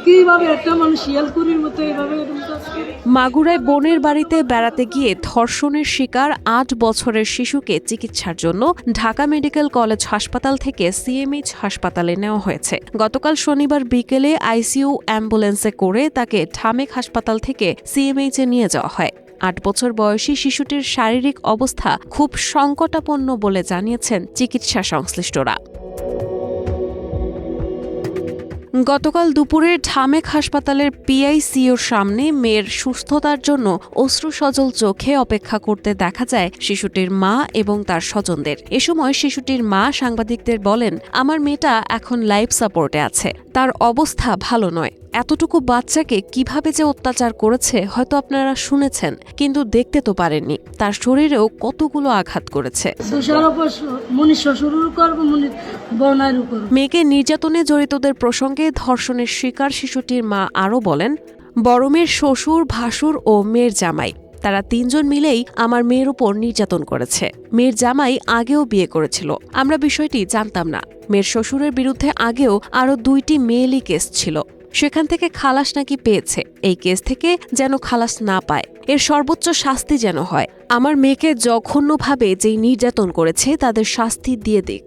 কিভাবে একটা মানুষ শিয়ালকুড়ির মতো এভাবে এরকম কাজ করে? মাগুরায় বোনের বাড়িতে বেড়াতে গিয়ে ধর্ষণের শিকার ৮ বছরের শিশুকে চিকিৎসার জন্য ঢাকা মেডিকেল কলেজ হাসপাতাল থেকে সিএমএইচ হাসপাতালে নেওয়া হয়েছে। গতকাল শনিবার বিকেলে আইসিইউ অ্যাম্বুলেন্সে করে তাকে ঢামেক হাসপাতাল থেকে সিএমএইচে নিয়ে যাওয়া হয়। ৮ বছর বয়সী শিশুটির শারীরিক অবস্থা খুব সংকটাপন্ন বলে জানিয়েছেন চিকিৎসা সংশ্লিষ্টরা। গতকাল দুপুরে ঢামেক হাসপাতালের পিআইসিইউর সামনে মেয়ের সুস্থতার জন্য অশ্রুসজল চোখে অপেক্ষা করতে দেখা যায় শিশুটির মা এবং তার স্বজনদের। এ সময় শিশুটির মা সাংবাদিকদের বলেন, আমার মেয়েটা এখন লাইফ সাপোর্টে আছে, তার অবস্থা ভালো নয়। এতটুকু বাচ্চাকে কিভাবে যে অত্যাচার করেছে হয়তো আপনারা শুনেছেন, কিন্তু দেখতে তো পারেননি। তার শরীরেও কতগুলো আঘাত করেছে। মেয়েকে নির্যাতনে জড়িতদের প্রসঙ্গে ধর্ষণের শিকার শিশুটির মা আরও বলেন, বড় মেয়ের শ্বশুর, ভাসুর ও মেয়ের জামাই, তারা ৩ জন মিলেই আমার মেয়ের উপর নির্যাতন করেছে। মেয়ের জামাই আগেও বিয়ে করেছিল, আমরা বিষয়টি জানতাম না। মেয়ের শ্বশুরের বিরুদ্ধে আগেও আরও 2টি মেয়েলি কেস ছিল, সেখান থেকে খালাস নাকি পেয়েছে। এই কেস থেকে যেন খালাস না পায়, এর সর্বোচ্চ শাস্তি যেন হয়। আমার মেয়েকে জঘন্যভাবে যেই নির্যাতন করেছে তাদের শাস্তি দিয়ে দিক।